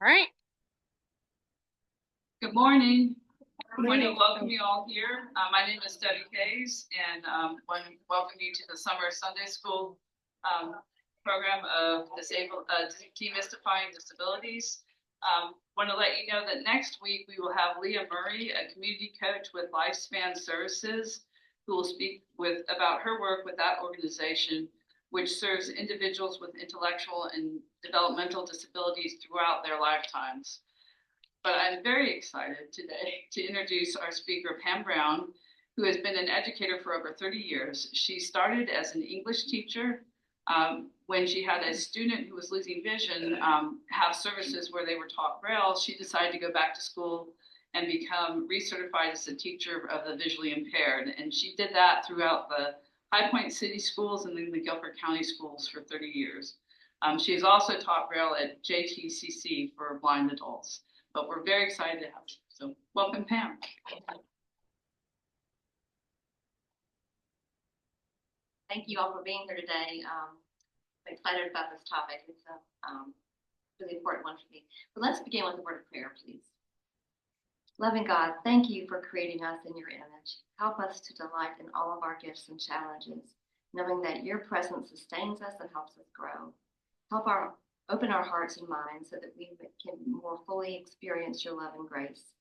All right. Good morning. Good I want to morning. welcome you all here. My name is Debbie Hayes, and want to welcome you to the Summer Sunday School program of Demystifying Disabilities. Want to let you know that next week we will have Leah Murray, a community coach with Lifespan Services, who will speak about her work with that organization, which serves individuals with intellectual and developmental disabilities throughout their lifetimes. But I'm very excited today to introduce our speaker, Pam Brown, who has been an educator for over 30 years. She started as an English teacher when she had a student who was losing vision have services where they were taught Braille. She decided to go back to school and become recertified as a teacher of the visually impaired. And she did that throughout the High Point City schools and then the Guilford County schools for 30 years. She has also taught Braille at JTCC for blind adults. But we're very excited to have you. So welcome, Pam. Thank you all for being here today. I'm excited about this topic. It's a really important one for me. But let's begin with a word of prayer, please. Loving God, thank you for creating us in your image. Help us to delight in all of our gifts and challenges, knowing that your presence sustains us and helps us grow. Open our hearts and minds so that we can more fully experience your love and grace,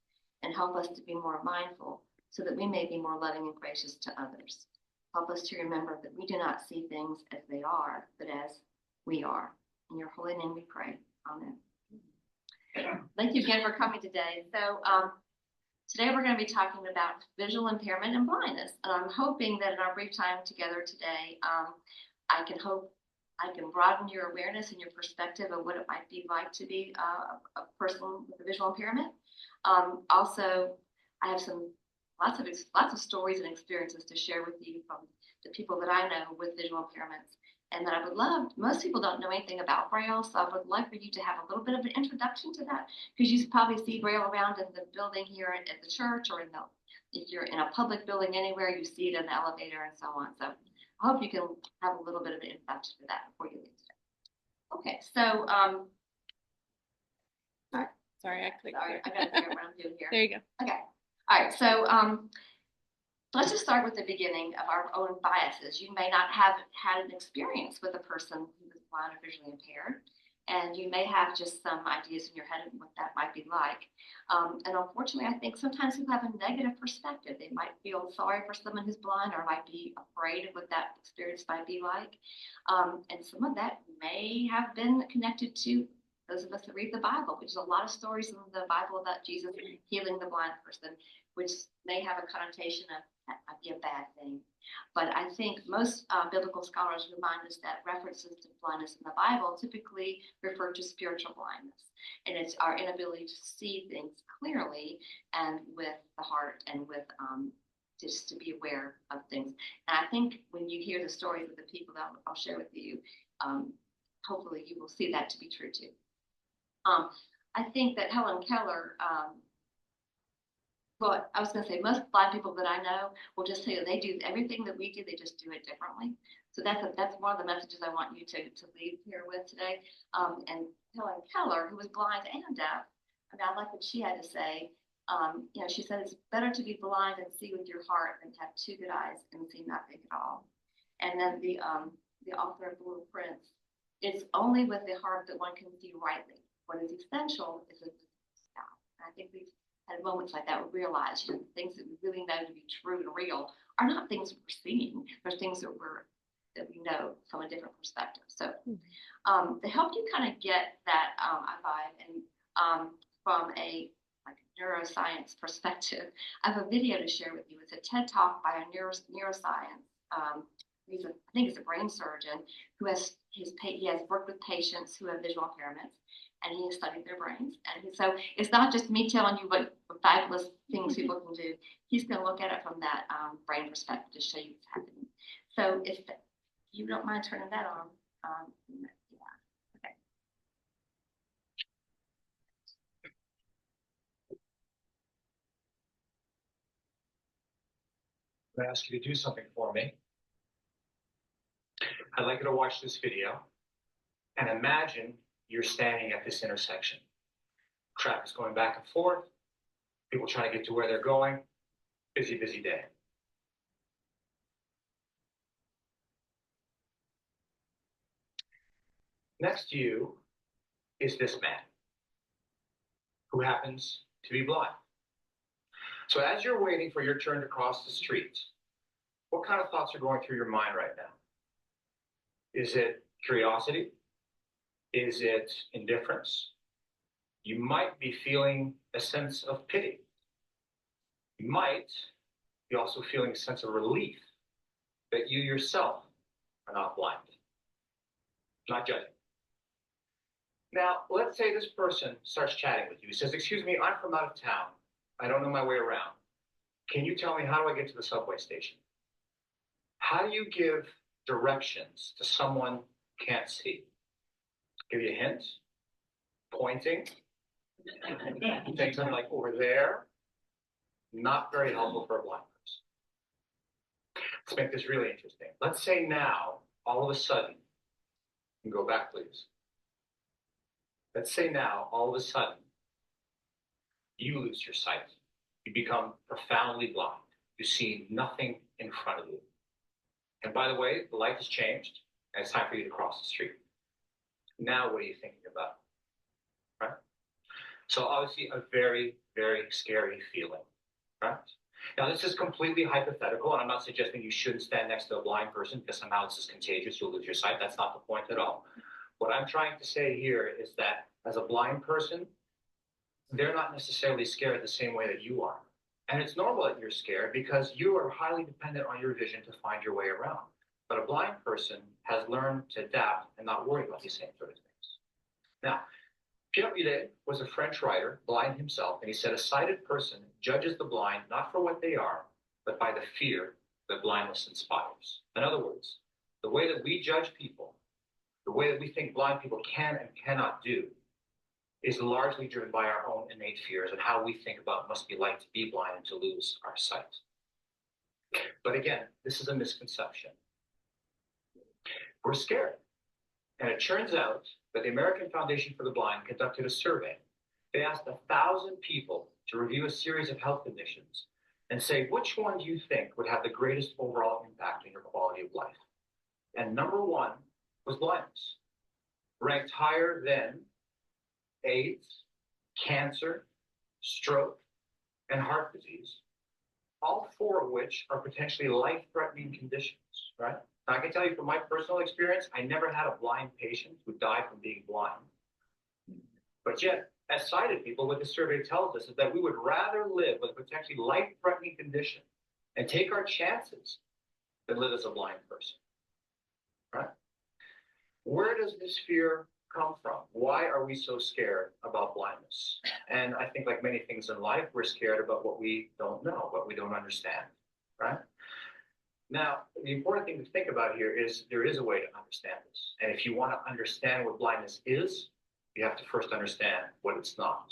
and help us to be more mindful so that we may be more loving and gracious to others. Help us to remember that we do not see things as they are, but as we are. In your holy name we pray. Amen. Thank you again for coming today. So today we're going to be talking about visual impairment and blindness. And I'm hoping that in our brief time together today, I can broaden your awareness and your perspective of what it might be like to be a person with a visual impairment. Also, I have lots of stories and experiences to share with you from the people that I know with visual impairments. And that I would love, most people don't know anything about Braille, so I would like for you to have a little bit of an introduction to that, because you probably see Braille around in the building here at the church, or if you're in a public building anywhere, you see it in the elevator and so on. So I hope you can have a little bit of an introduction to that before you leave today. Okay, so Sorry, I clicked. Sorry, I gotta figure out what I'm doing here. There you go. Okay, all right. So let's just start with the beginning of our own biases. You may not have had an experience with a person who is blind or visually impaired, and you may have just some ideas in your head of what that might be like. And unfortunately, I think sometimes people have a negative perspective. They might feel sorry for someone who's blind, or might be afraid of what that experience might be like. And some of that may have been connected to those of us that read the Bible, which is a lot of stories in the Bible about Jesus healing the blind person, which may have a connotation of that might be a bad thing. But I think most biblical scholars remind us that references to blindness in the Bible typically refer to spiritual blindness. And it's our inability to see things clearly and with the heart and with just to be aware of things. And I think when you hear the stories of the people that I'll share with you, hopefully you will see that to be true too. I think that Helen Keller, well, I was going to say most blind people that I know will just tell you they do everything that we do, they just do it differently. So that's one of the messages I want you to leave here with today. And Helen Keller, who was blind and deaf, I mean, I like what she had to say. She said it's better to be blind and see with your heart than to have two good eyes and see nothing at all. And then the author of The Little Prince, it's only with the heart that one can see rightly. What is essential is a stop. I think we've had moments like that, we realize, the things that we really know to be true and real are not things we're seeing. They're things that we know from a different perspective. So to help you kind of get that vibe and from a neuroscience perspective, I have a video to share with you. It's a TED Talk by a neuroscience. I think he's a brain surgeon who has worked with patients who have visual impairments, and he has studied their brains. And so it's not just me telling you what fabulous things people can do. He's going to look at it from that brain perspective to show you what's happening. So if you don't mind turning that on, yeah, okay. I'm going to ask you to do something for me. I'd like you to watch this video and imagine you're standing at this intersection. Traffic's going back and forth. People trying to get to where they're going. Busy, busy day. Next to you is this man who happens to be blind. So as you're waiting for your turn to cross the street, what kind of thoughts are going through your mind right now? Is it curiosity? Is it indifference? You might be feeling a sense of pity. You might be also feeling a sense of relief that you yourself are not blind. Not judging. Now, let's say this person starts chatting with you. He says, "Excuse me, I'm from out of town. I don't know my way around. Can you tell me, how do I get to the subway station?" How do you give directions to someone who can't see? Give you a hint? Pointing? Saying something like, "Over there"? Not very helpful for a blind person. Let's make this really interesting. Let's say now, all of a sudden, you can go back, please. Let's say now, all of a sudden, you lose your sight. You become profoundly blind. You see nothing in front of you. And by the way, the light has changed, and it's time for you to cross the street. Now, what are you thinking about? Right? So obviously, a very, very scary feeling. Right? Now, this is completely hypothetical, and I'm not suggesting you shouldn't stand next to a blind person because somehow this is contagious, you'll lose your sight. That's not the point at all. What I'm trying to say here is that as a blind person, they're not necessarily scared the same way that you are. And it's normal that you're scared because you are highly dependent on your vision to find your way around. But a blind person has learned to adapt and not worry about these same sort of things. Now, Pierre Millet was a French writer, blind himself, and he said a sighted person judges the blind not for what they are, but by the fear that blindness inspires. In other words, the way that we judge people, the way that we think blind people can and cannot do, is largely driven by our own innate fears and how we think about what it must be like to be blind and to lose our sight. But again, this is a misconception. We're scared. And it turns out that the American Foundation for the Blind conducted a survey. They asked 1,000 people to review a series of health conditions and say, which one do you think would have the greatest overall impact on your quality of life? And number one was blindness, ranked higher than AIDS, cancer, stroke, and heart disease, all four of which are potentially life-threatening conditions, right? Now, I can tell you from my personal experience, I never had a blind patient who died from being blind. But yet, as sighted people, what this survey tells us is that we would rather live with a potentially life-threatening condition and take our chances than live as a blind person, right? Where does this fear come from? Why are we so scared about blindness? And I think like many things in life, we're scared about what we don't know, what we don't understand, right? Now, the important thing to think about here is there is a way to understand this. And if you want to understand what blindness is, you have to first understand what it's not.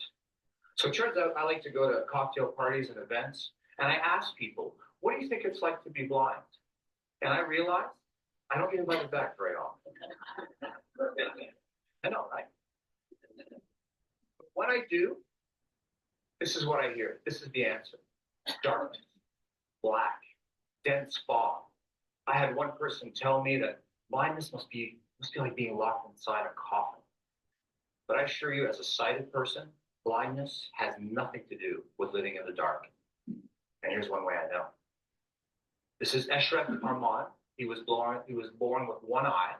So it turns out I like to go to cocktail parties and events, and I ask people, what do you think it's like to be blind? And I realize I don't get invited back very often. I know, right? When I do, this is what I hear. This is the answer. Darkness, black, dense fog. I had one person tell me that blindness must be like being locked inside a coffin. But I assure you, as a sighted person, blindness has nothing to do with living in the dark. And here's one way I know. This is Eshref Armand. He was born with one eye.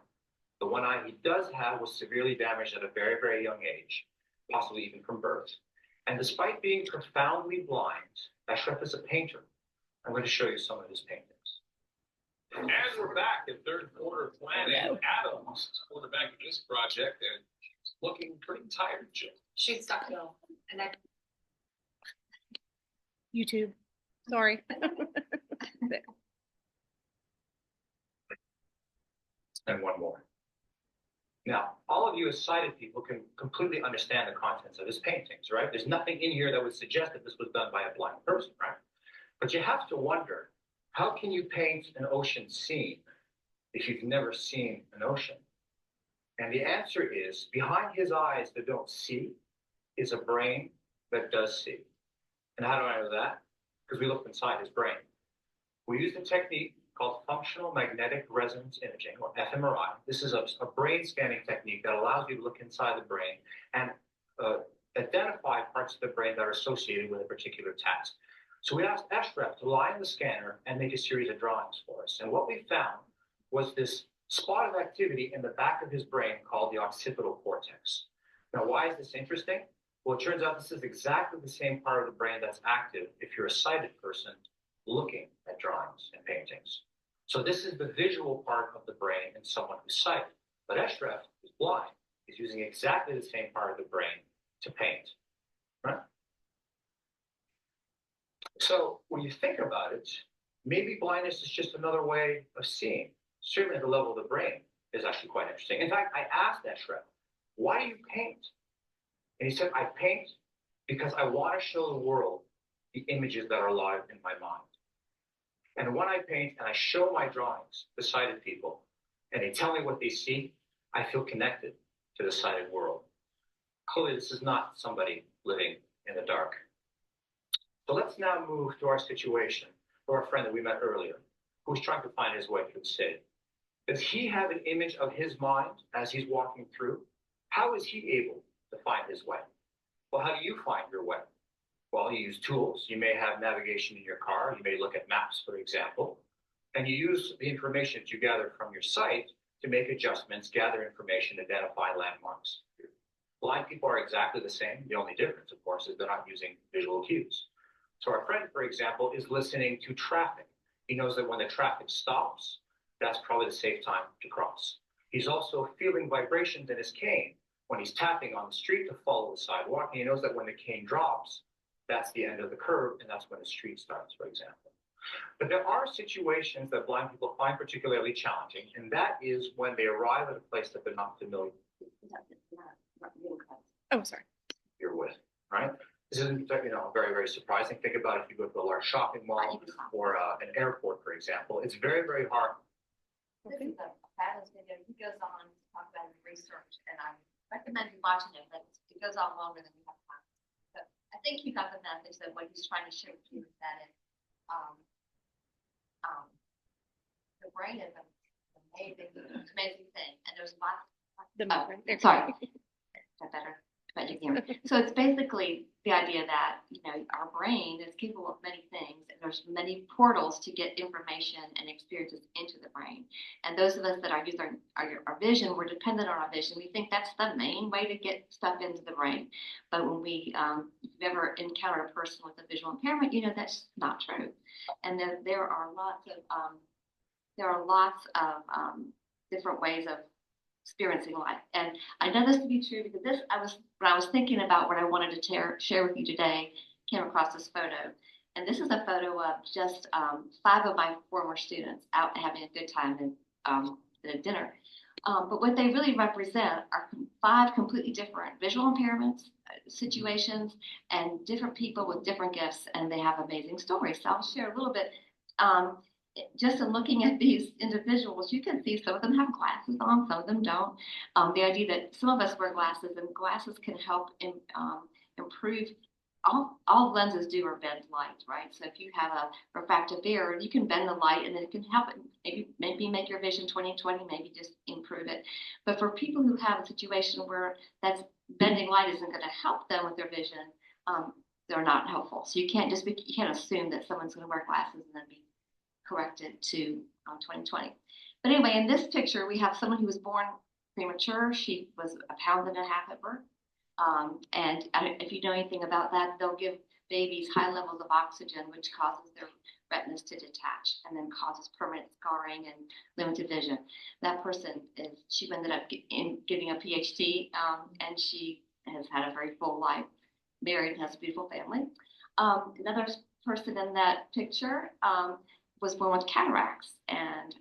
The one eye he does have was severely damaged at a very, very young age, possibly even from birth. And despite being profoundly blind, Eshref is a painter. I'm going to show you some of his paintings. As we're back at third quarter planning, Adams is quarterbacking this project and she's looking pretty tired, Jim. She's stuck though. And I YouTube. Sorry. And one more. Now, all of you as sighted people can completely understand the contents of his paintings, right? There's nothing in here that would suggest that this was done by a blind person, right? But you have to wonder, how can you paint an ocean scene if you've never seen an ocean? And the answer is, behind his eyes that don't see, is a brain that does see. And how do I know that? Because we looked inside his brain. We used a technique called functional magnetic resonance imaging, or fMRI. This is a brain scanning technique that allows you to look inside the brain and identify parts of the brain that are associated with a particular task. So we asked Ashraf to lie in the scanner and make a series of drawings for us. And what we found was this spot of activity in the back of his brain called the occipital cortex. Now, why is this interesting? Well, it turns out this is exactly the same part of the brain that's active if you're a sighted person looking at drawings and paintings. So this is the visual part of the brain in someone who's sighted. But Ashraf is blind. He's using exactly the same part of the brain to paint, right? So when you think about it, maybe blindness is just another way of seeing. Certainly at the level of the brain is actually quite interesting. In fact, I asked Ashraf, why do you paint? And he said, I paint because I want to show the world the images that are alive in my mind. And when I paint and I show my drawings to sighted people, and they tell me what they see, I feel connected to the sighted world. Clearly, this is not somebody living in the dark. So let's now move to our situation, or our friend that we met earlier, who's trying to find his way through the city. Does he have an image of his mind as he's walking through? How is he able to find his way? Well, how do you find your way? Well, you use tools. You may have navigation in your car. You may look at maps, for example, and you use the information that you gather from your sight to make adjustments, gather information, identify landmarks. Blind people are exactly the same. The only difference, of course, is they're not using visual cues. So our friend, for example, is listening to traffic. He knows that when the traffic stops, that's probably the safe time to cross. He's also feeling vibrations in his cane when he's tapping on the street to follow the sidewalk. And he knows that when the cane drops, that's the end of the curve, and that's when the street starts, for example. But there are situations that blind people find particularly challenging, and that is when they arrive at a place that they're not familiar Oh, sorry. you're with, right? This isn't, very, very surprising. Think about if you go to a large shopping mall or an airport, for example. It's very, very hard. This is a fabulous video. He goes on to talk about his research, and I recommend you watching it, but it goes on longer than we have time. But I think you got the message that what he's trying to share with you is that the brain is an amazing thing, and there's lots. The Oh, mic right there. sorry. Is that better? Magic humor. So it's basically the idea that, our brain is capable of many things, and there's many portals to get information and experiences into the brain. And those of us that are using our vision, we're dependent on our vision. We think that's the main way to get stuff into the brain. But when if you've ever encountered a person with a visual impairment, that's not true. And there are lots of different ways of experiencing life. And I know this to be true because when I was thinking about what I wanted to share with you today, came across this photo. And this is a photo of just 5 of my former students out having a good time at a dinner. But what they really represent are 5 completely different visual impairments, situations, and different people with different gifts, and they have amazing stories. So I'll share a little bit. Just in looking at these individuals, you can see some of them have glasses on, some of them don't. The idea that some of us wear glasses, and glasses can help improve. All lenses do are bend light, right? So if you have a refractive error, you can bend the light, and then it can help it maybe make your vision 20/20, maybe just improve it. But for people who have a situation where that's bending light isn't going to help them with their vision, they're not helpful. So you can't assume that someone's going to wear glasses and then be corrected to 20/20. But anyway, in this picture, we have someone who was born premature. She was 1.5 pounds at birth. And if you know anything about that, they'll give babies high levels of oxygen, which causes their retinas to detach and then causes permanent scarring and limited vision. That person she ended up getting a PhD, and she has had a very full life, married and has a beautiful family. Another person in that picture was born with cataracts and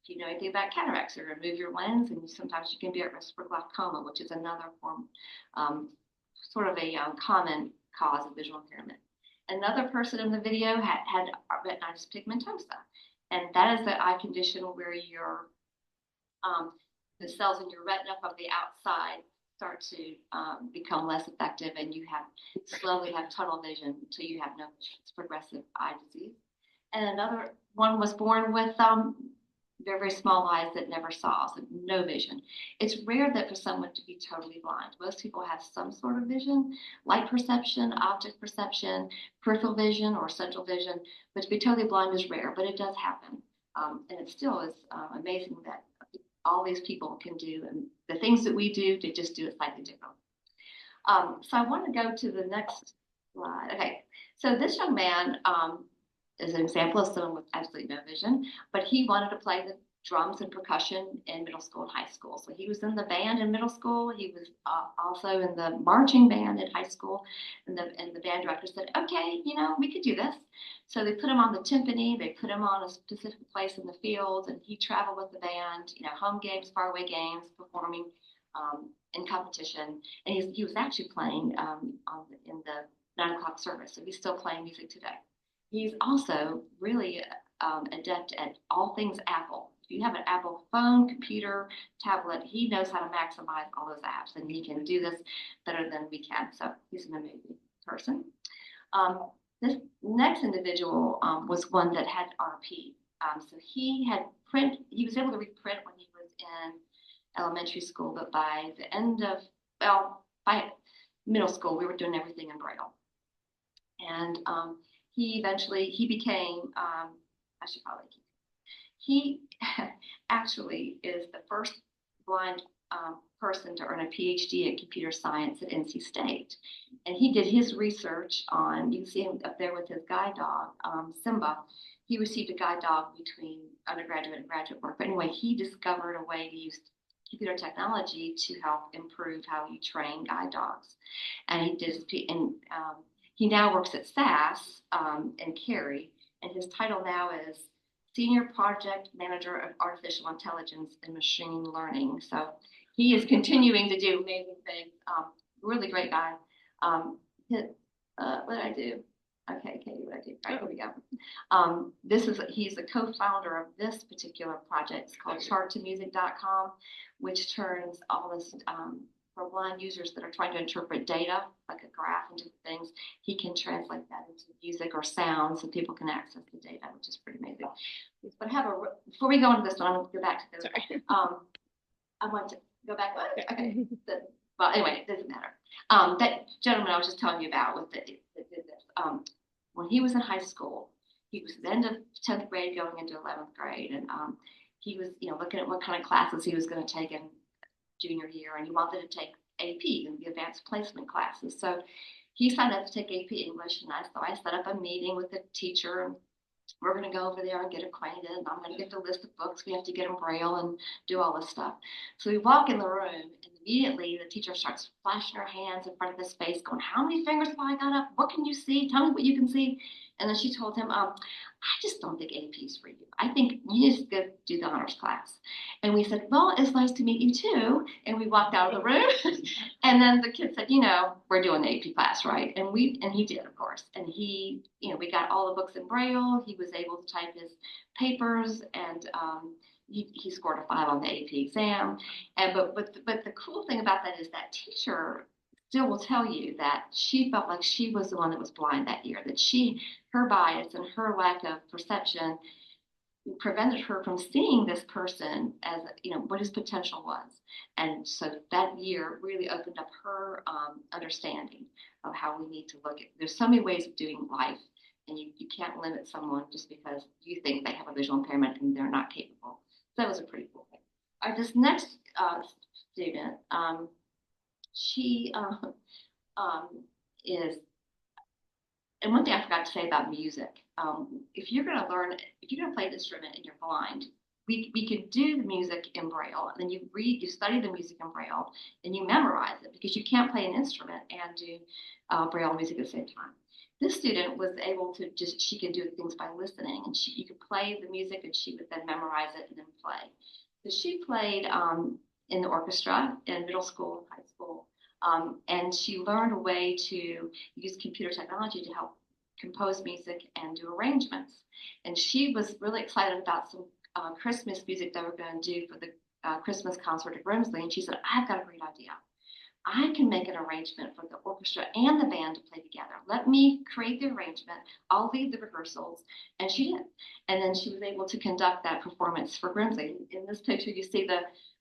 if you know anything about cataracts, they remove your lens, and sometimes you can be at risk for glaucoma, which is another form, sort of a common cause of visual impairment. Another person in the video had retinitis pigmentosa, and that is the eye condition where the cells in your retina from the outside start to become less effective, and you slowly have tunnel vision until you have no vision. It's progressive eye disease. And another one was born with very, very small eyes that never saw, so no vision. It's rare that for someone to be totally blind. Most people have some sort of vision, light perception, object perception, peripheral vision, or central vision, but to be totally blind is rare, but it does happen. And it still is amazing that all these people can do, and the things that we do, they just do it slightly different. So I want to go to the next slide. Okay, so this young man is an example of someone with absolutely no vision, but he wanted to play the drums and percussion in middle school and high school. So he was in the band in middle school. He was also in the marching band in high school. And the band director said, okay, we could do this. So they put him on the timpani. They put him on a specific place in the field, and he traveled with the band, home games, faraway games, performing in competition. And he was actually playing in the 9 o'clock service. So he's still playing music today. He's also really adept at all things Apple. If you have an Apple phone, computer, tablet, he knows how to maximize all those apps, and he can do this better than we can. So he's an amazing person. This next individual was one that had RP. So he was able to read print when he was in elementary school, but by the end of, by middle school, we were doing everything in Braille. And he became, I should probably keep, he actually is the first blind person to earn a PhD in computer science at NC State. And he did his research on, you can see him up there with his guide dog, Simba. He received a guide dog between undergraduate and graduate work. But anyway, he discovered a way to use computer technology to help improve how you train guide dogs. And he now works at SAS in Cary, and his title now is Senior Project Manager of Artificial Intelligence and Machine Learning. So he is continuing to do amazing things. Really great guy. What did I do? Okay, Katie, what did I do? Right, here we go. He's the co-founder of this particular project. It's called charttomusic.com, which turns all this for blind users that are trying to interpret data, like a graph into things. He can translate that into music or sound so people can access the data, which is pretty amazing. But before we go into this one, I'm going to go back to this. Sorry. I want to go back. Okay. Well, anyway, it doesn't matter. That gentleman I was just telling you about that did this. When he was in high school, he was at the end of 10th grade going into 11th grade, and he was looking at what kind of classes he was going to take in junior year, and he wanted to take AP, the advanced placement classes. So he signed up to take AP English, and so I set up a meeting with the teacher, and we're going to go over there and get acquainted, and I'm going to get the list of books. We have to get them Braille and do all this stuff. So we walk in the room, and immediately the teacher starts flashing her hands in front of his face, going, how many fingers have I got up? What can you see? Tell me what you can see. And then she told him, I just don't think AP is for you. I think you just go do the honors class. And we said, well, it's nice to meet you too. And we walked out of the room. And then the kid said, we're doing the AP class, right? And he did, of course. And we got all the books in Braille. He was able to type his papers, and he scored a 5 on the AP exam. But the cool thing about that is that teacher still will tell you that she felt like she was the one that was blind that year, that her bias and her lack of perception prevented her from seeing this person as, what his potential was. And so that year really opened up her understanding of how we need to look at, there's so many ways of doing life, and you can't limit someone just because you think they have a visual impairment and they're not capable. So that was a pretty cool thing. All right, this next student, she is, and one thing I forgot to say about music, if you're going to play an instrument and you're blind, we could do the music in Braille, and then you study the music in Braille, and you memorize it, because you can't play an instrument and do Braille music at the same time. This student was able to she could do things by listening, and you could play the music, and she would then memorize it and then play. So she played in the orchestra in middle school, high school, and she learned a way to use computer technology to help compose music and do arrangements. And she was really excited about some Christmas music that we're going to do for the Christmas concert at Grimsley. And she said, I've got a great idea. I can make an arrangement for the orchestra and the band to play together. Let me create the arrangement. I'll lead the rehearsals. And she did. And then she was able to conduct that performance for Brinsley. In this picture, you see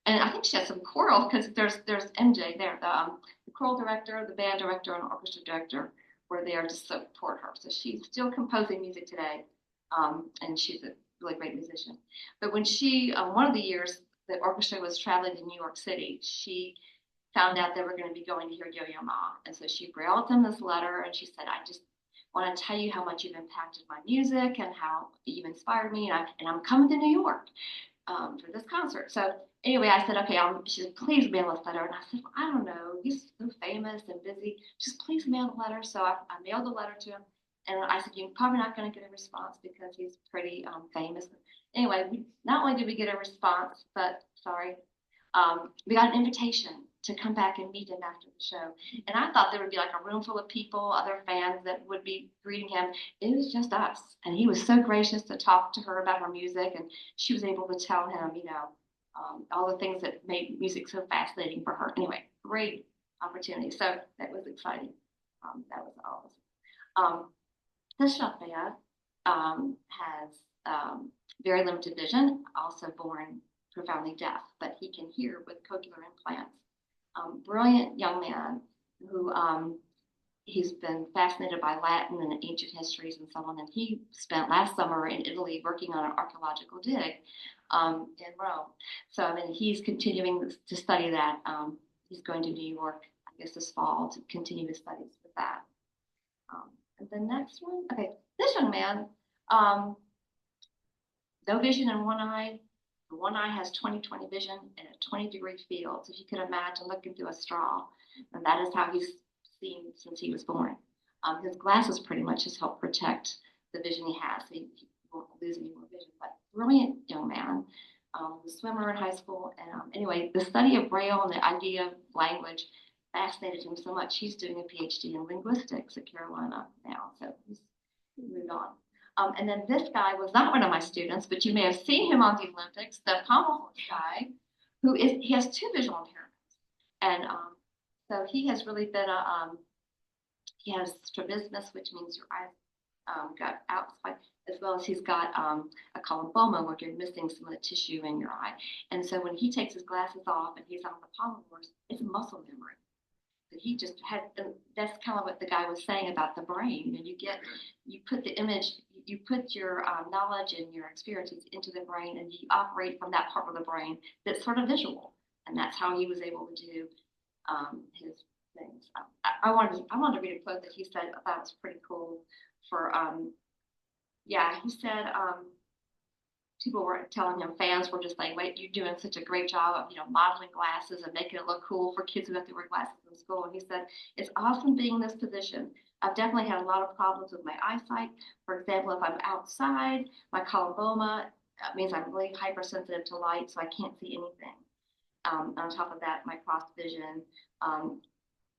and I think she has some choral because there's MJ there, the choral director, the band director, and orchestra director were there to support her. So she's still composing music today, and she's a really great musician. But when one of the years the orchestra was traveling to New York City, she found out they were going to be going to hear Yo-Yo Ma. And so she wrote them this letter, and she said, I just want to tell you how much you've impacted my music and how you've inspired me, and I'm coming to New York for this concert. So anyway, I said, okay, she said, please mail this letter. And I said, well, I don't know, he's so famous and busy, just please mail the letter. So I mailed the letter to him, and I said, you're probably not going to get a response because he's pretty famous. Anyway, not only did we get a response, but we got an invitation to come back and meet him after the show. And I thought there would be like a room full of people, other fans that would be greeting him. It was just us. And he was so gracious to talk to her about her music. And she was able to tell him, all the things that made music so fascinating for her. Anyway, great opportunity. So that was exciting. That was awesome. This young man has very limited vision, also born profoundly deaf, but he can hear with cochlear implants. Brilliant young man who he's been fascinated by Latin and ancient histories and so on. And he spent last summer in Italy working on an archaeological dig in Rome. So he's continuing to study that. He's going to New York, I guess, this fall to continue his studies with that. And the next one, okay, this young man, no vision in one eye. One eye has 20/20 vision in a 20-degree field. So if you could imagine looking through a straw, and that is how he's seen since he was born. His glasses pretty much has helped protect the vision he has. So he won't lose any more vision. But brilliant young man, was a swimmer in high school. And anyway, the study of Braille and the idea of language fascinated him so much. He's doing a PhD in linguistics at Carolina now. So he's moved on. And then this guy was not one of my students, but you may have seen him on the Olympics, the pommel horse guy, he has two visual impairments. And so he has really been he has strabismus, which means your eyes got outside, as well as he's got a coloboma where you're missing some of the tissue in your eye. And so when he takes his glasses off and he's on the pommel horse, it's muscle memory. He just had, that's kind of what the guy was saying about the brain. And you put the image, you put your knowledge and your experiences into the brain, and you operate from that part of the brain that's sort of visual. And that's how he was able to do his things. I wanted to read a quote that he said I thought was pretty cool. He said, people were telling him, fans were just like, wait, you're doing such a great job of, modeling glasses and making it look cool for kids who have to wear glasses in school. And he said, it's awesome being in this position. I've definitely had a lot of problems with my eyesight. For example, if I'm outside, my coloboma means I'm really hypersensitive to light, so I can't see anything. On top of that, my cross vision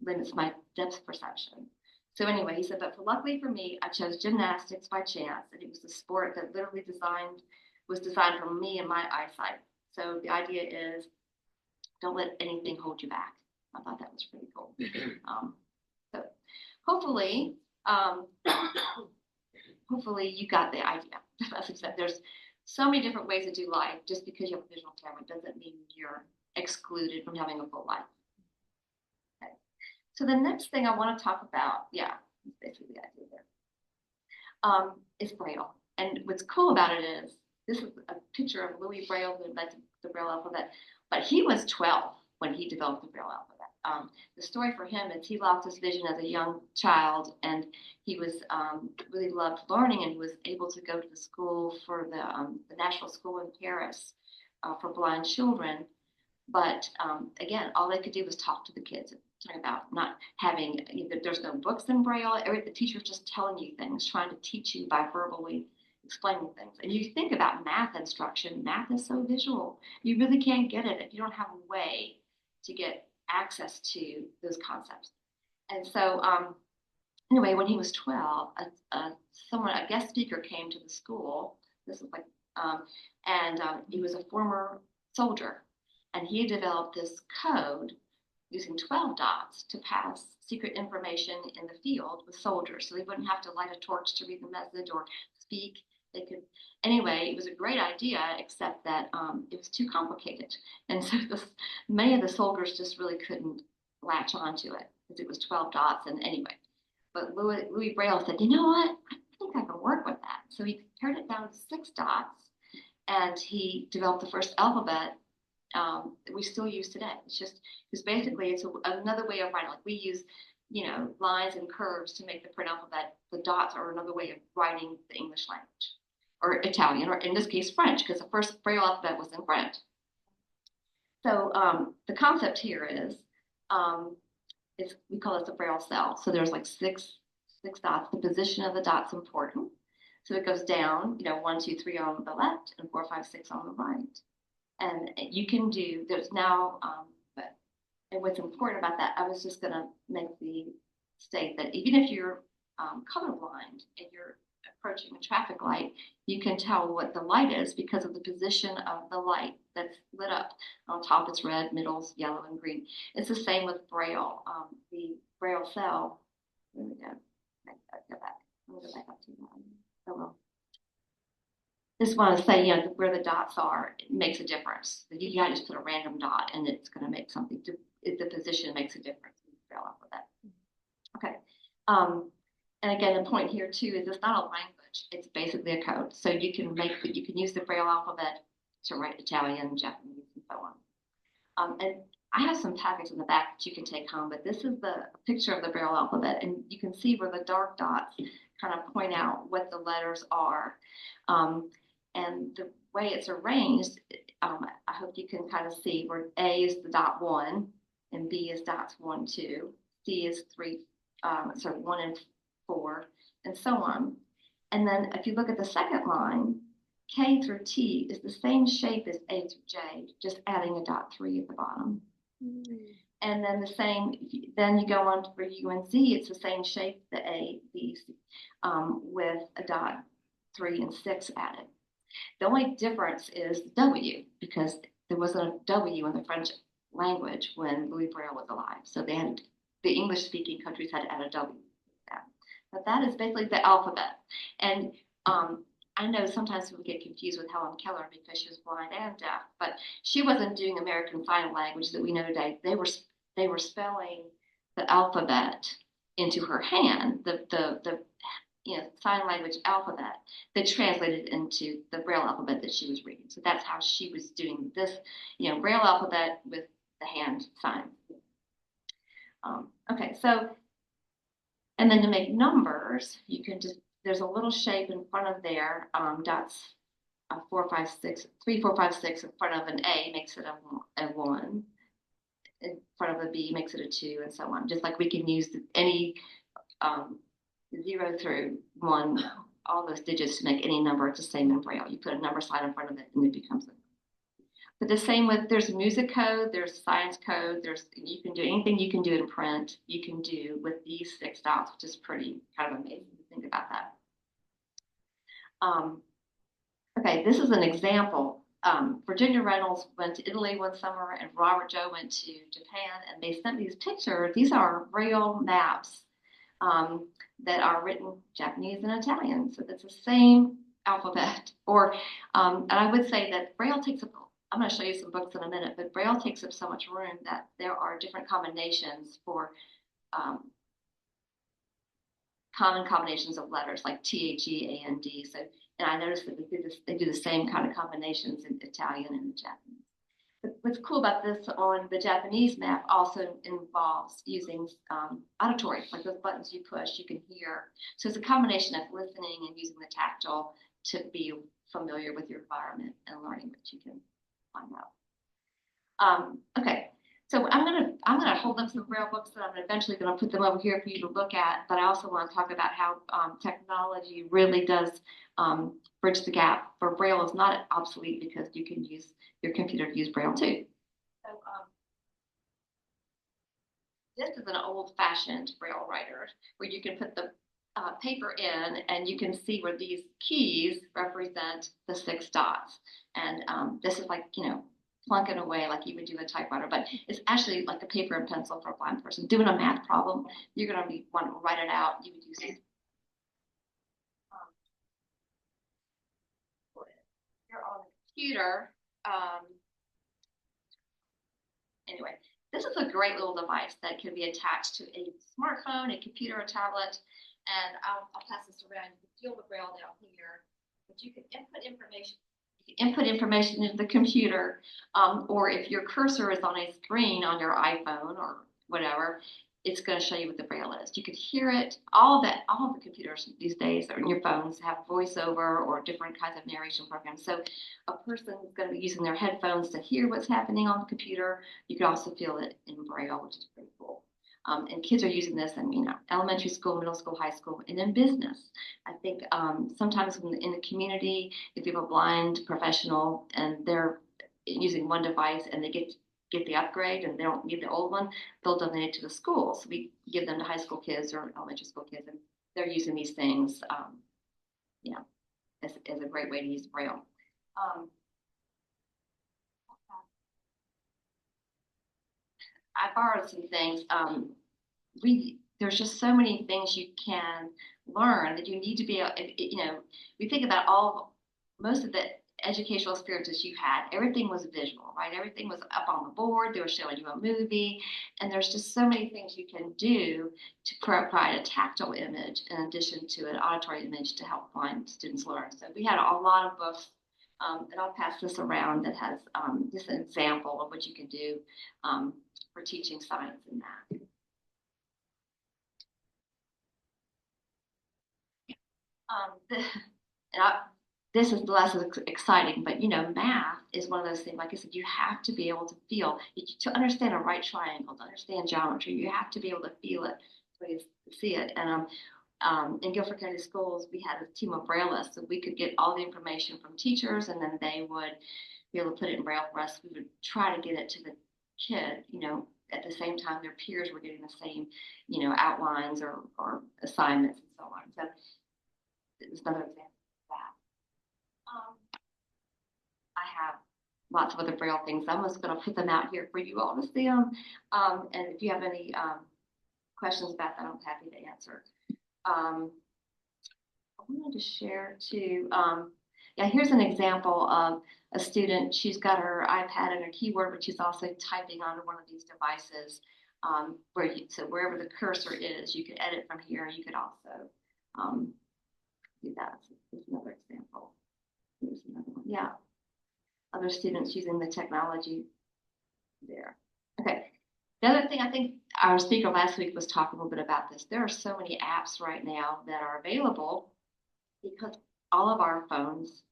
limits my depth perception. So anyway, he said, but luckily for me, I chose gymnastics by chance, and it was the sport that literally was designed for me and my eyesight. So the idea is, don't let anything hold you back. I thought that was pretty cool. So hopefully you got the idea. That there's so many different ways to do life. Just because you have a visual impairment doesn't mean you're excluded from having a full life. Okay. So the next thing I want to talk about, basically the idea there, is Braille. And what's cool about it is, this is a picture of Louis Braille, who invented the Braille alphabet, but he was 12 when he developed the Braille alphabet. The story for him is he lost his vision as a young child, and he was really loved learning, and he was able to go to the school for the National School in Paris for blind children. But again, all they could do was talk to the kids, talking about not having, there's no books in Braille. The teacher's just telling you things, trying to teach you by verbally explaining things. And you think about math instruction, math is so visual. You really can't get it if you don't have a way to get access to those concepts. And so anyway, when he was 12, a guest speaker came to the school. This was he was a former soldier, and he developed this code using 12 dots to pass secret information in the field with soldiers. So they wouldn't have to light a torch to read the message or speak. They could, anyway, it was a great idea, except that it was too complicated. And so many of the soldiers just really couldn't latch onto it because it was 12 dots. And anyway, but Louis Braille said, you know what? I think I can work with that. So he pared it down to 6 dots, and he developed the first alphabet that we still use today. It's just because basically it's another way of writing. Like we use, lines and curves to make the print alphabet. The dots are another way of writing the English language, or Italian, or in this case French, because the first Braille alphabet was in French. So the concept here is we call it the Braille cell. So there's like six dots. The position of the dot's important. So it goes down, 1, 2, 3 on the left, and 4, 5, 6 on the right. And you can do, there's now, and what's important about that, I was just going to make the state that even if you're colorblind and you're approaching a traffic light, you can tell what the light is because of the position of the light that's lit up. On top it's red, middle's yellow, and green. It's the same with Braille. The Braille cell, there we go. Go back. I'm going to go back up to that. Oh, well. Just want to say, where the dots are, it makes a difference. You can't just put a random dot and it's going to make something. The position makes a difference in the Braille alphabet. Okay. And again, the point here too is it's not a language. It's basically a code. So you can use the Braille alphabet to write Italian, Japanese, and so on. And I have some packets in the back that you can take home, but this is the picture of the Braille alphabet, and you can see where the dark dots kind of point out what the letters are. And the way it's arranged, I hope you can kind of see where A is the dot 1, and B is dots 1, 2, C is 3, 1 and 4, and so on. And then if you look at the second line, K through T is the same shape as A through J, just adding a dot 3 at the bottom. And then then you go on for U and Z, it's the same shape, the A, B, C, with a dot 3 and 6 added. The only difference is W, because there wasn't a W in the French language when Louis Braille was alive. So the English-speaking countries had to add a W. But that is basically the alphabet. And I know sometimes people get confused with Helen Keller because she was blind and deaf, but she wasn't doing American Sign Language that we know today. They were spelling the alphabet into her hand, the sign language alphabet that translated into the Braille alphabet that she was reading. So that's how she was doing this, Braille alphabet with the hand signs. Okay, so, and then to make numbers, you can there's a little shape in front of there, dots 4, 5, 6, 3, 4, 5, 6 in front of an A makes it a 1. In front of a B makes it a 2, and so on. Just like we can use any 0 through 1, all those digits to make any number. It's the same in Braille. You put a number sign in front of it, and it becomes a. But the same there's music code, there's science code, you can do anything you can do in print, you can do with these 6 dots, which is pretty kind of amazing to think about that. Okay, this is an example. Virginia Reynolds went to Italy one summer, and Robert Joe went to Japan, and they sent these pictures. These are Braille maps that are written Japanese and Italian, so that's the same alphabet. And I would say that Braille takes up. I'm going to show you some books in a minute, but Braille takes up so much room that there are different combinations for common combinations of letters like THE, AND. So, and I noticed that they do the same kind of combinations in Italian and Japanese. But what's cool about this on the Japanese map also involves using auditory, like those buttons you push, you can hear. So it's a combination of listening and using the tactile to be familiar with your environment and learning what you can find out. Okay, so I'm gonna hold up some Braille books that I'm eventually gonna put them over here for you to look at. But I also want to talk about how technology really does bridge the gap. For Braille is not obsolete because you can use your computer to use Braille too. So this is an old-fashioned Braille writer where you can put the paper in, and you can see where these keys represent the 6 dots. And this is like, plunking away like you would do a typewriter, but it's actually like a paper and pencil for a blind person. Doing a math problem, you're going to be wanting to write it out. You would use it. You're on the computer. Anyway, this is a great little device that can be attached to a smartphone, a computer, a tablet, and I'll pass this around. You can feel the braille down here, but you can input information. You can input information into the computer, or if your cursor is on a screen on your iPhone or whatever, it's going to show you what the braille is. You can hear it. All of the computers these days or in your phones have voiceover or different kinds of narration programs. So a person is going to be using their headphones to hear what's happening on the computer. You can also feel it in braille, which is pretty cool. And kids are using this in elementary school, middle school, high school, and in business. I think sometimes in the community, if you have a blind professional and they're using one device and they get the upgrade and they don't need the old one, they'll donate it to the school. So we give them to high school kids or elementary school kids, and they're using these things, as a great way to use braille. I borrowed some things. There's just so many things you can learn that you need to be, we think about most of the educational experiences you had, everything was visual, right? Everything was up on the board. They were showing you a movie, and there's just so many things you can do to provide a tactile image in addition to an auditory image to help blind students learn. So we had a lot of books, and I'll pass this around that has just an example of what you can do for teaching science and math. This is less exciting, but math is one of those things. Like I said, you have to be able to feel to understand a right triangle, to understand geometry. You have to be able to feel it so you see it. And in Guilford County Schools, we had a team of braillists, so we could get all the information from teachers, and then they would be able to put it in braille for us. We would try to get it to the kid, at the same time their peers were getting the same, outlines or assignments and so on. So it's another example of that. I have lots of other braille things. I'm just going to put them out here for you all to see them. And if you have any questions about that, I'm happy to answer. I wanted to share too. Here's an example of a student. She's got her iPad and her keyboard, but she's also typing on one of these devices. So wherever the cursor is, you could edit from here. You could also do that. Here's another example. Here's another one. Yeah. Other students using the technology there. Okay. The other thing, I think our speaker last week was talking a little bit about this. There are so many apps right now that are available because all of our phones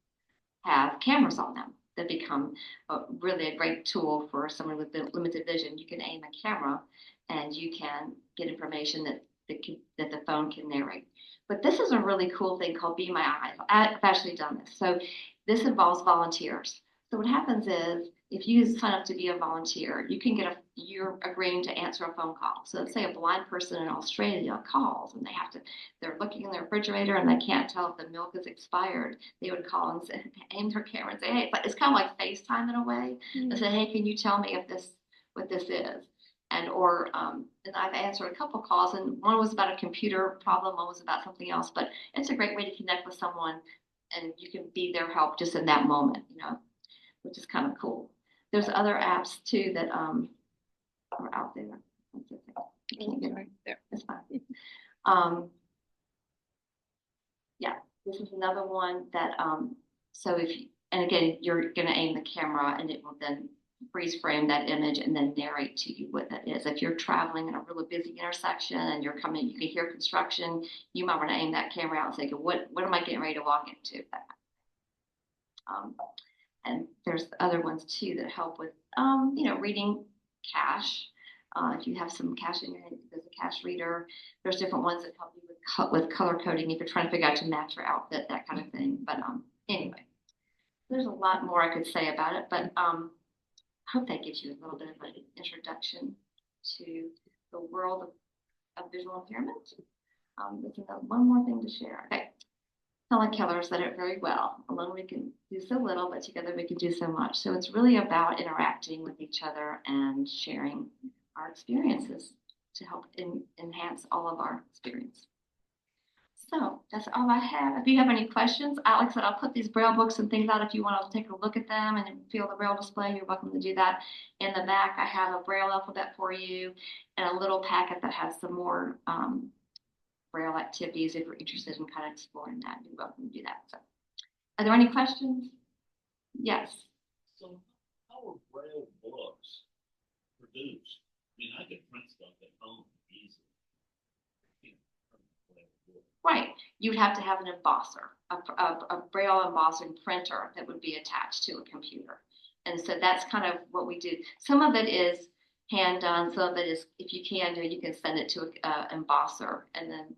have cameras on them that become really a great tool for someone with limited vision. You can aim a camera and you can get information that the phone can narrate. But this is a really cool thing called Be My Eyes. I've actually done this. So this involves volunteers. So what happens is if you sign up to be a volunteer, you can you're agreeing to answer a phone call. So let's say a blind person in Australia calls and they're looking in their refrigerator and they can't tell if the milk is expired. They would call and say, aim their camera and say, hey, but it's kind of like FaceTime in a way. Mm-hmm. And say, hey, can you tell me what this is? And I've answered a couple calls, and one was about a computer problem, one was about something else. But it's a great way to connect with someone, and you can be their help just in that moment, which is kind of cool. There's other apps too that are out there. I can't get right there. It's fine. This is another one that so and again, you're going to aim the camera, and it will then freeze frame that image and then narrate to you what that is. If you're traveling in a really busy intersection and you can hear construction, you might want to aim that camera out and say, what am I getting ready to walk into? And there's other ones too that help with, reading cash. If you have some cash in your hand, there's a cash reader. There's different ones that help you with color coding if you're trying to figure out to match your outfit, that kind of thing. But anyway, there's a lot more I could say about it, but I hope that gives you a little bit of an introduction to the world of visual impairment. There's one more thing to share. Okay. Helen Keller said it very well. Alone we can do so little, but together we can do so much. So it's really about interacting with each other and sharing our experiences to help enhance all of our experience. So that's all I have. If you have any questions, Alex said I'll put these Braille books and things out if you want to take a look at them and feel the Braille display. You're welcome to do that. In the back, I have a Braille alphabet for you and a little packet that has some more Braille activities if you're interested in kind of exploring that. You're welcome to do that. So, are there any questions? Yes. So how are Braille books produced? I mean, I could print stuff at home easily. Right. You would have to have an embosser, a Braille embossing printer that would be attached to a computer. And so that's kind of what we do. Some of it is hand done. Some of it is, if you can do it, you can send it to an embosser. And then,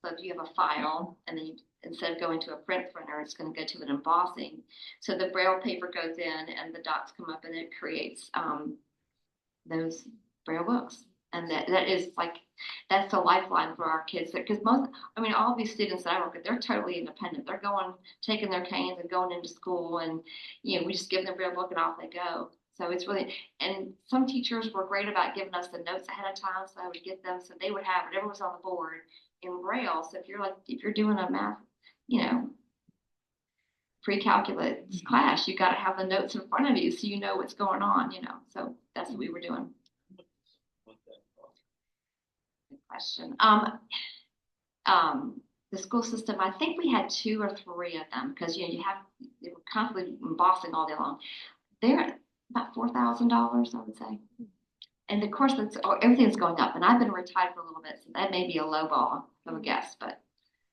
so if you have a file, and then you, instead of going to a print printer, it's going to go to an embossing. So the Braille paper goes in, and the dots come up, and it creates those Braille books. And that is like, that's a lifeline for our kids. Because most, I mean, all these students that I work with, they're totally independent. They're going, taking their canes and going into school, and you know, we just give them a Braille book and off they go. So it's really, and some teachers were great about giving us the notes ahead of time, so I would get them, so they would have whatever was on the board in Braille. So if you're doing a math, you know, pre-calculus class, you got to have the notes in front of you so you know what's going on, you know. So that's what we were doing. Good question. The school system, I think we had 2 or 3 of them because, you know, they were constantly embossing all day long. They're about $4,000, I would say. And of course, everything's going up. And I've been retired for a little bit, so that may be a low ball, I would guess. But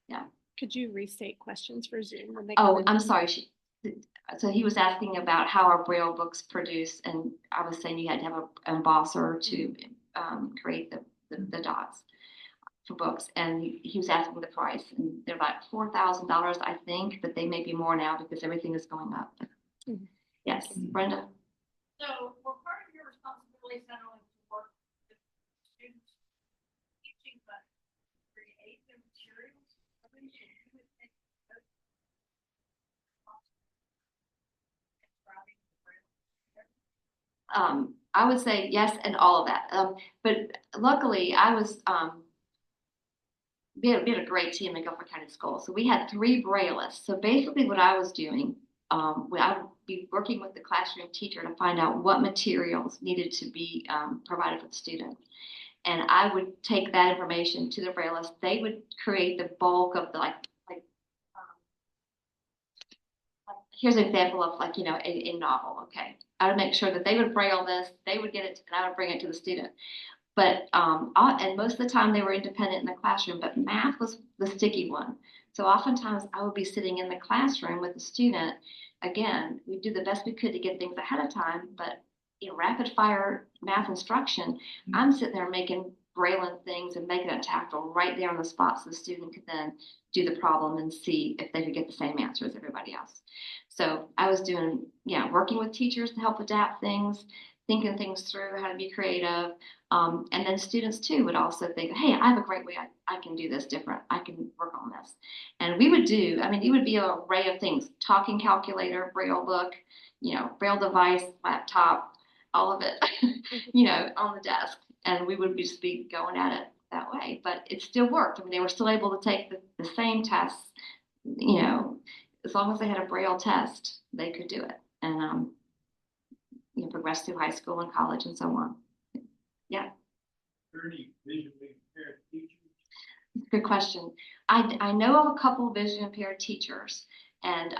yeah. Could you restate questions for Zoom when they Oh, come in? I'm sorry. So he was asking about how our Braille books produce, and I was saying you had to have an embosser to create the dots for books, and he was asking the price, and they're about $4,000, I think, but they may be more now because everything is going up. Mhm. Yes, Brenda. So, were part of your responsibilities not only to work with students teaching, but create the materials? I mean, should you would think that describing the Braille? I would say yes, and all of that. But luckily, I was we had a great team at Guilford County School. So we had 3 Braillists. So basically, what I was doing, I would be working with the classroom teacher to find out what materials needed to be provided for the student. And I would take that information to the Braillist. They would create the bulk of the here's an example of a novel. Okay, I would make sure that they would Braille this, they would get it, and I would bring it to the student. But and most of the time they were independent in the classroom, but math was the sticky one. So oftentimes I would be sitting in the classroom with the student. Again, we do the best we could to get things ahead of time, but in rapid fire math instruction, I'm sitting there making Braille things and making it tactile right there on the spot so the student could then do the problem and see if they could get the same answer as everybody else. So I was doing, working with teachers to help adapt things, thinking things through, how to be creative. And then students too would also think, hey, I have a great way I can do this different. I can work on this. And we would do, it would be an array of things, talking calculator, Braille book, Braille device, laptop, all of it, on the desk. And we would just be going at it that way. But it still worked. They were still able to take the same tests, as long as they had a Braille test, they could do it. And, progress through high school and college and so on. Yeah. Are there any visually impaired teachers? Good question. I know of a couple of visually impaired teachers, and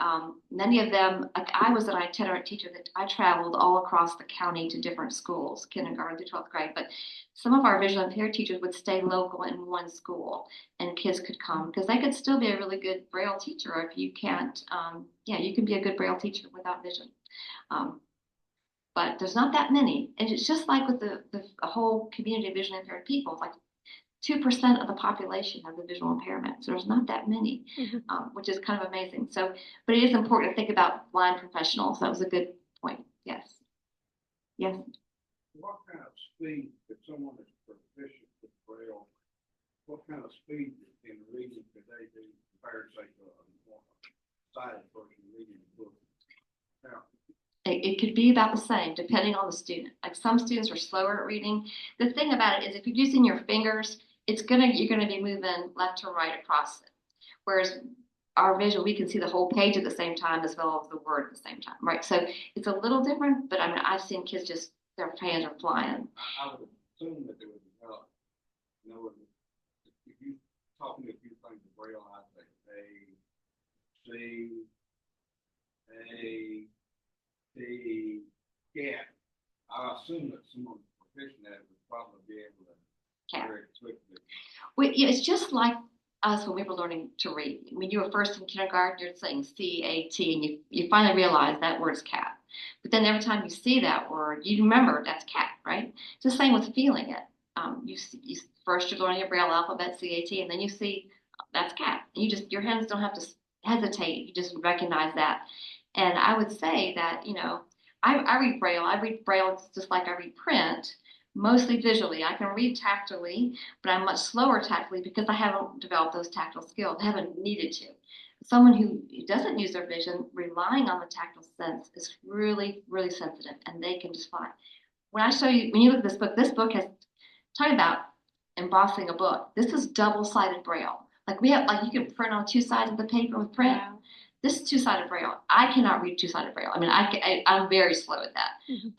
many of them, I was an itinerant teacher that I traveled all across the county to different schools, kindergarten through 12th grade, but some of our visually impaired teachers would stay local in one school, and kids could come because they could still be a really good Braille teacher if you can't, you can be a good Braille teacher without vision. But there's not that many. And it's just like with the whole community of visually impaired people, like 2% of the population have the visual impairment. So there's not that many, which is kind of amazing. So, but it is important to think about blind professionals. That was a good point. Yes. Yes. What kind of speed, if someone is proficient with Braille, what kind of speed in reading could they do compared, say, to a sighted person reading a book. Now, It could be about the same depending on the student. Like some students are slower at reading. The thing about it is if you're using your fingers, you're gonna be moving left to right across it. Whereas our visual, we can see the whole page at the same time as well as the word at the same time, right? So it's a little different, but I mean, I've seen kids just, their hands are flying. I would assume that they would develop, if you taught me a few things of Braille, I'd say A, C, A, D, gap. I assume that someone proficient at it would probably be able to Cat. very quickly. It's just like us when we were learning to read. When you were first in kindergarten, you're saying C-A-T, and you finally realize that word's cat. But then every time you see that word, you remember that's cat, right? It's the same with feeling it. First you're learning your Braille alphabet, C-A-T, and then you see that's cat. And your hands don't have to hesitate. You just recognize that. And I would say that, I read Braille. I read Braille just like I read print, mostly visually. I can read tactily, but I'm much slower tactily because I haven't developed those tactile skills. I haven't needed to. Someone who doesn't use their vision, relying on the tactile sense is really, really sensitive, and they can just fly. When you look at this book has talking about embossing a book. This is double-sided Braille. Like you can print on two sides of the paper with print. Wow. This is two-sided Braille. I cannot read two-sided Braille. I mean, I'm very slow at that. Mhm.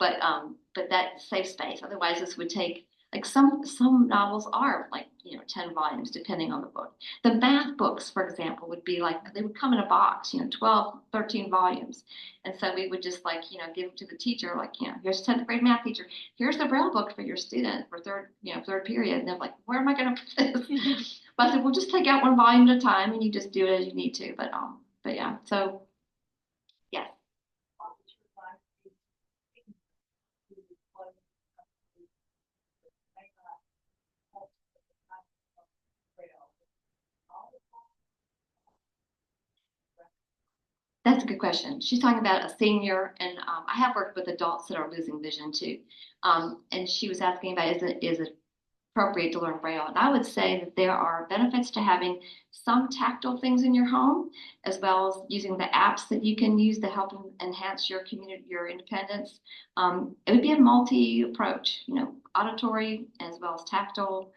But that saves space. Otherwise, this would take like some novels are like 10 volumes depending on the book. The math books, for example, would be like they would come in a box, 12, 13 volumes, and so we would just give them to the teacher like here's 10th grade math teacher. Here's the Braille book for your student for third period, and they're like, where am I going to put this? But I said, well, just take out one volume at a time, and you just do it as you need to. But yeah, so yes. That's a good question. She's talking about a senior, and I have worked with adults that are losing vision too. And she was asking about is it appropriate to learn Braille? And I would say that there are benefits to having some tactile things in your home, as well as using the apps that you can use to help enhance your your independence. It would be a multi-approach, auditory as well as tactile.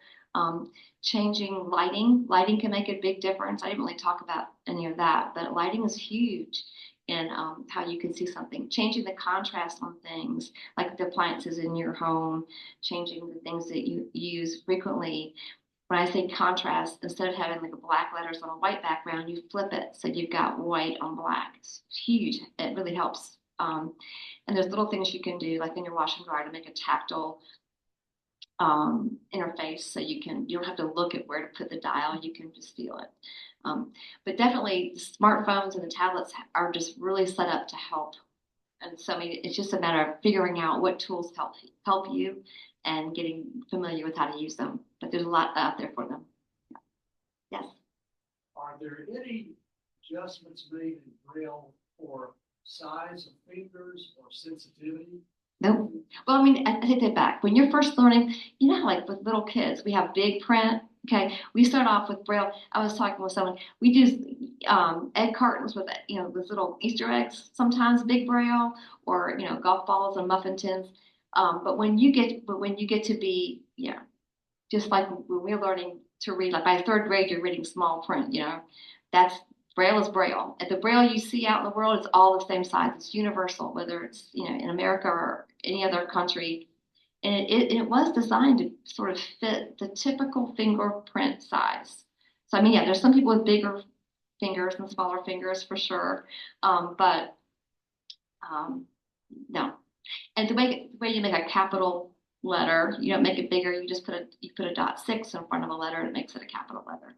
Changing lighting. Lighting can make a big difference. I didn't really talk about any of that, but lighting is huge in how you can see something. Changing the contrast on things, like the appliances in your home, changing the things that you use frequently. When I say contrast, instead of having like black letters on a white background, you flip it so you've got white on black. It's huge. It really helps. And there's little things you can do, like in your washer and dryer, to make a tactile interface, so you don't have to look at where to put the dial. You can just feel it. But definitely, the smartphones and the tablets are just really set up to help. And so, I mean, it's just a matter of figuring out what tools help you and getting familiar with how to use them. But there's a lot out there for them. Yes. Are there any adjustments made in Braille for size of fingers or sensitivity? Nope. Well, I mean, I take that back. When you're first learning, how like with little kids, we have big print. Okay, we start off with Braille. I was talking with someone. We do egg cartons with with little Easter eggs. Sometimes big Braille, or golf balls and muffin tins. But when you get to be just like when we're learning to read, like by third grade, you're reading small print. That's Braille is Braille. And the Braille you see out in the world is all the same size. It's universal, whether it's in America or any other country. And it was designed to sort of fit the typical fingerprint size. So I mean, yeah, there's some people with bigger fingers and smaller fingers for sure, but no. And the way you make a capital letter, you don't make it bigger. You just put a .6 in front of a letter, and it makes it a capital letter.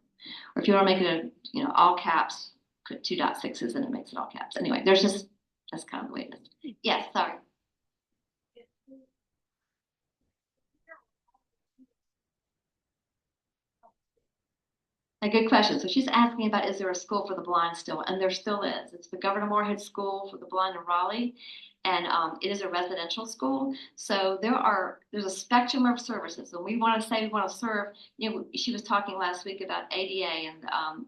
Or if you want to make it all caps, put 2 .6s and it makes it all caps. Anyway, that's kind of the way it is. Yes, sorry. A good question. So she's asking about, is there a school for the blind still? And there still is. It's the Governor Moorhead School for the Blind in Raleigh, and it is a residential school. So there's a spectrum of services, and we want to serve. She was talking last week about ADA, and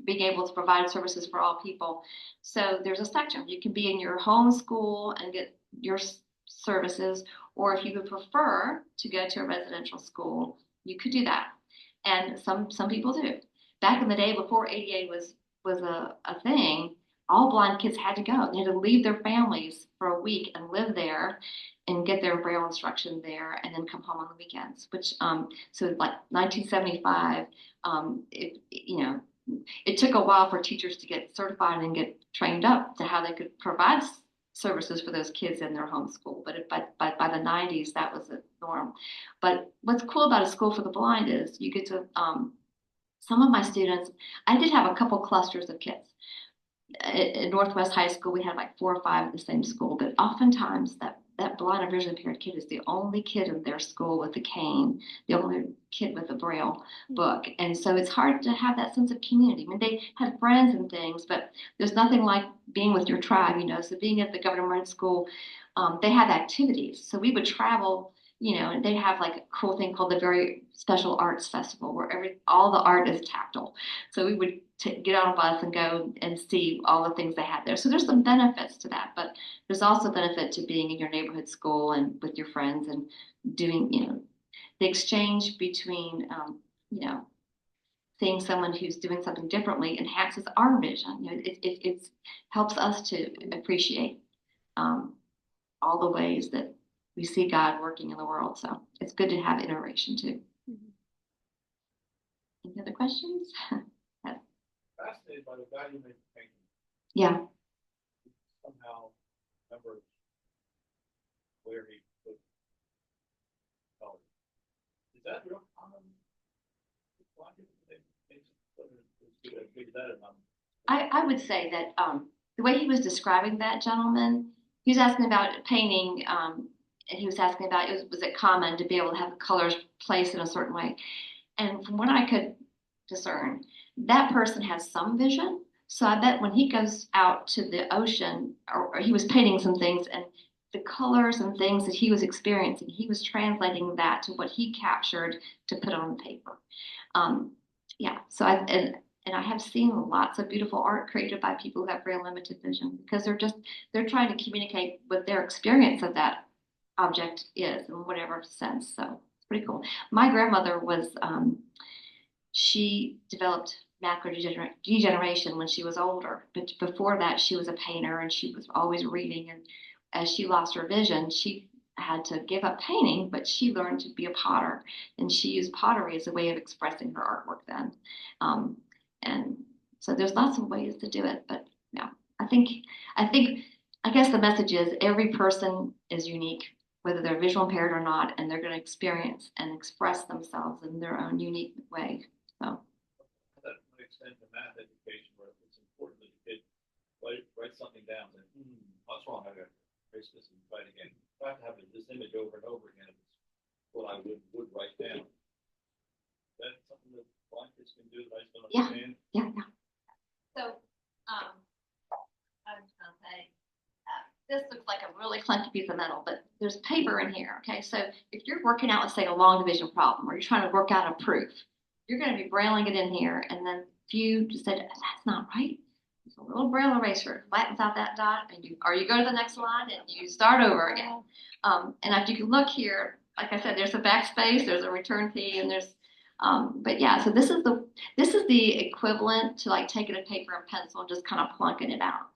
being able to provide services for all people. So there's a spectrum. You can be in your home school and get your services, or if you would prefer to go to a residential school, you could do that. And some people do. Back in the day before ADA was a thing, all blind kids had to go. They had to leave their families for a week and live there and get their Braille instruction there and then come home on the weekends, which, so like 1975, it took a while for teachers to get certified and get trained up to how they could provide services for those kids in their home school. But by the 90s, that was the norm. But what's cool about a school for the blind is you get to, some of my students, I did have a couple clusters of kids. At Northwest High School, we had like 4 or 5 at the same school, but oftentimes that blind or visually impaired kid is the only kid in their school with a cane, the only kid with a Braille book. And so it's hard to have that sense of community. I mean, they had friends and things, but there's nothing like being with your tribe, So being at the government school, they have activities. So we would travel, and they have like a cool thing called the Very Special Arts Festival, where all the art is tactile. So we would get on a bus and go and see all the things they had there. So there's some benefits to that, but there's also benefit to being in your neighborhood school and with your friends and doing, the exchange between, seeing someone who's doing something differently enhances our vision. It helps us to appreciate all the ways that we see God working in the world. So it's good to have iteration too. Any other questions? Fascinated by the guy you made painting. Yeah. Somehow remember where he put color. Is that real common? I would say that the way he was describing that gentleman, he was asking about painting, and he was asking about was it common to be able to have the colors placed in a certain way. And from what I could discern, that person has some vision. So I bet when he goes out to the ocean, or he was painting some things, and the colors and things that he was experiencing, he was translating that to what he captured to put on the paper. Yeah. So I have seen lots of beautiful art created by people who have very limited vision, because they're trying to communicate what their experience of that object is in whatever sense. So it's pretty cool. My grandmother was, she developed macular degeneration when she was older, but before that she was a painter and she was always reading, and as she lost her vision, she had to give up painting, but she learned to be a potter, and she used pottery as a way of expressing her artwork then. And so there's lots of ways to do it, but no, I guess the message is every person is unique, whether they're visual impaired or not, and they're going to experience and express themselves in their own unique way. So that makes sense in math education, where it's important that the kid write something down. And what's wrong? I got to trace this and try it again. If I have to have this image over and over again, it's what I would write down. That's something that blind kids can do that I still understand. yeah. So, I was gonna say, This looks like a really clunky piece of metal, but there's paper in here. Okay, so if you're working out, let's say, a long division problem, or you're trying to work out a proof, you're going to be brailing it in here, and then if you just said that's not right, there's a little braille eraser, flattens out that dot, and you go to the next line and you start over again. And if you can look here, like I said, there's a backspace, there's a return key, and there's but yeah, so this is the equivalent to like taking a paper and pencil and just kind of plunking it out.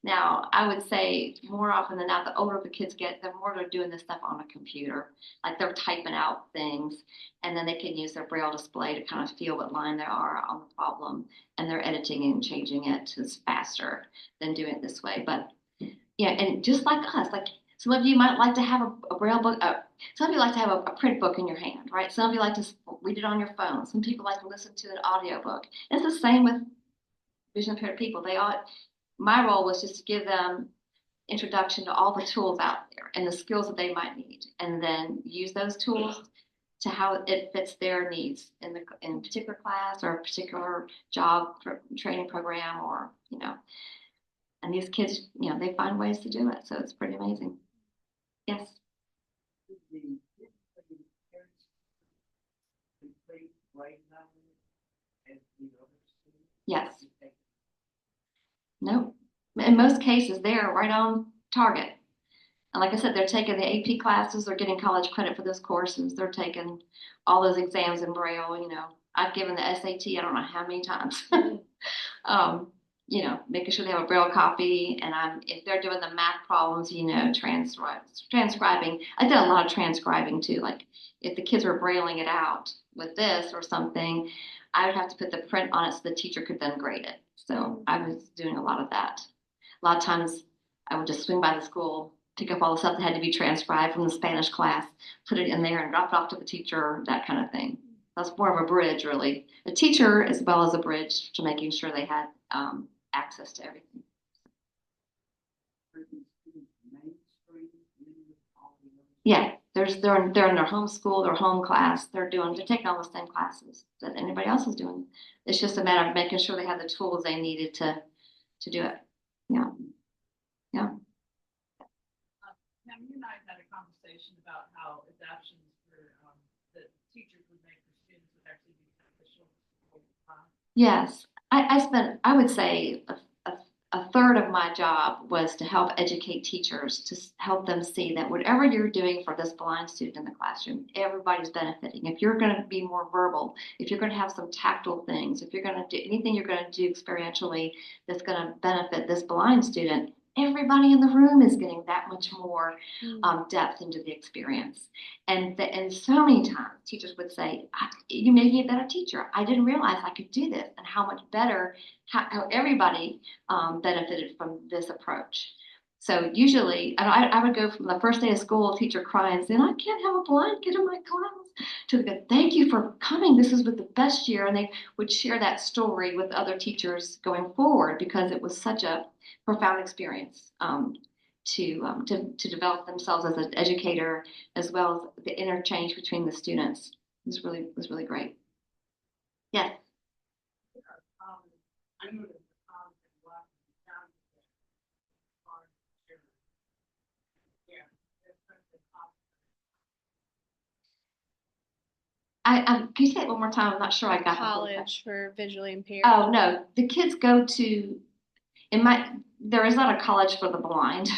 Now, I would say more often than not, the older the kids get, the more they're doing this stuff on a computer. Like they're typing out things, and then they can use their braille display to kind of feel what line they are on the problem, and they're editing and changing it to faster than doing it this way. But yeah, and just like us, like some of you might like to have a braille book. Some of you like to have a print book in your hand, right? Some of you like to read it on your phone. Some people like to listen to an audio book. It's the same with vision impaired people. My role was just to give them introduction to all the tools out there and the skills that they might need, and then use those tools to how it fits their needs in a particular class or a particular job training program, or and these kids, they find ways to do it, so it's pretty amazing. Yes. Yes. Nope. In most cases, they're right on target. And like I said, they're taking the AP classes, they're getting college credit for those courses, they're taking all those exams in Braille, I've given the SAT, I don't know how many times. Making sure they have a Braille copy, and if they're doing the math problems, transcribing. I did a lot of transcribing too. Like if the kids were Brailing it out with this or something, I would have to put the print on it so the teacher could then grade it. So I was doing a lot of that. A lot of times I would just swing by the school, pick up all the stuff that had to be transcribed from the Spanish class, put it in there and drop it off to the teacher, that kind of thing. That's more of a bridge, really. A teacher as well as a bridge to making sure they had access to everything. Yeah, they're in their home school, their home class. They're taking all the same classes that anybody else is doing. It's just a matter of making sure they have the tools they needed to do it. Yeah. Now, you and I had a conversation about how adaptions that teachers would make for students would actually be beneficial. Yes, I would say a third of my job was to help educate teachers, to help them see that whatever you're doing for this blind student in the classroom, everybody's benefiting. If you're going to be more verbal, if you're going to have some tactile things, if you're going to do anything you're going to do experientially that's going to benefit this blind student, everybody in the room is getting that much more depth into the experience. And so many times teachers would say, you made me a better teacher. I didn't realize I could do this, and how much better, how everybody benefited from this approach. So usually I would go from the first day of school, a teacher crying, saying, I can't have a blind kid in my class, to the thank you for coming. This is with the best year. And they would share that story with other teachers going forward, because it was such a profound experience to develop themselves as an educator, as well as the interchange between the students. It was really great. Yes. I know that Can you say it one more time? I'm not sure I got College for visually impaired. Oh no, the kids go to there is not a college for the blind,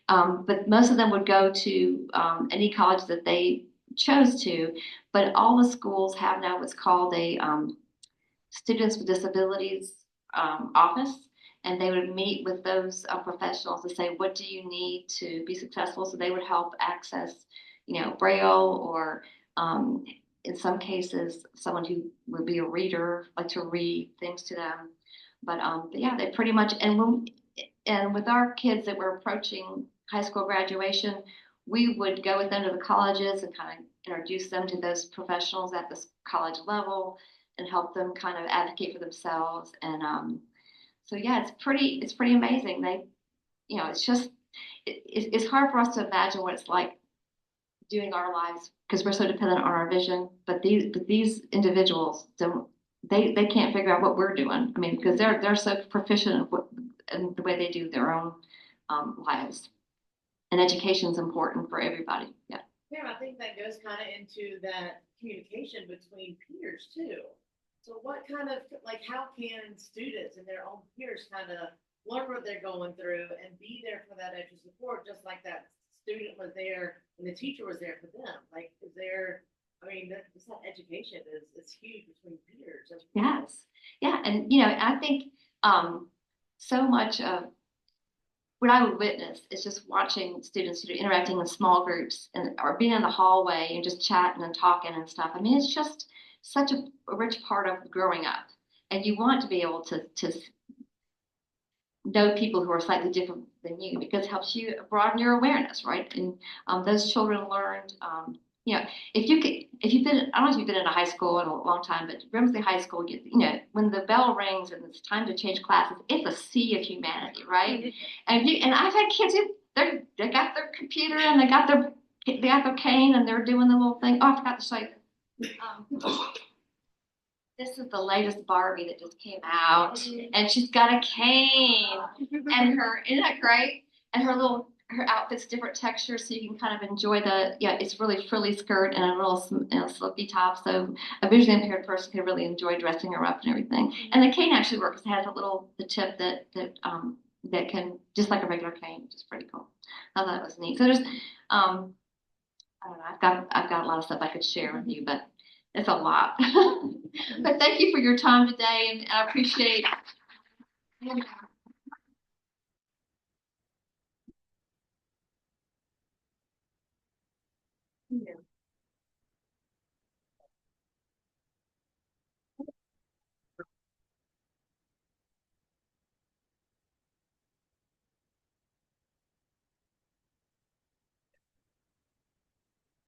but most of them would go to any college that they chose to. But all the schools have now what's called a Students with Disabilities office, and they would meet with those professionals to say, what do you need to be successful? So they would help access, Braille, or in some cases, someone who would be a reader, like to read things to them. But yeah, they pretty much, and with our kids that were approaching high school graduation, we would go with them to the colleges and kind of introduce them to those professionals at the college level and help them kind of advocate for themselves. And so yeah, it's pretty amazing. It's hard for us to imagine what it's like doing our lives, because we're so dependent on our vision. But these individuals they can't figure out what we're doing. I mean, because they're so proficient in the way they do their own lives. And education is important for everybody. Yeah. Yeah, I think that goes kind of into that communication between peers too. So what kind of, how can students and their own peers kind of learn what they're going through and be there for that extra support, just like that student was there and the teacher was there for them? Is there, this education is huge between peers. Yes. Yeah. And, I think so much of what I would witness is just watching students interacting in small groups or being in the hallway and just chatting and talking and stuff. I mean, it's just such a rich part of growing up. And you want to be able to know people who are slightly different than you, because it helps you broaden your awareness, right? And those children learned, if you've been, I don't know if you've been in a high school in a long time, but Grimsley High School, when the bell rings and it's time to change classes, it's a sea of humanity, right? And I've had kids who they got their computer and they got their cane and they're doing the little thing. Oh, I forgot to show you. This is the latest Barbie that just came out, and she's got a cane, and isn't that great? And her little her outfit's different textures, so you can kind of enjoy it's really frilly skirt and a little slipy top, so a visually impaired person can really enjoy dressing her up and everything. And the cane actually works. It has the tip that can, just like a regular cane, which is pretty cool. I thought it was neat. So there's, I don't know, I've got a lot of stuff I could share with you, but it's a lot. But thank you for your time today, and I appreciate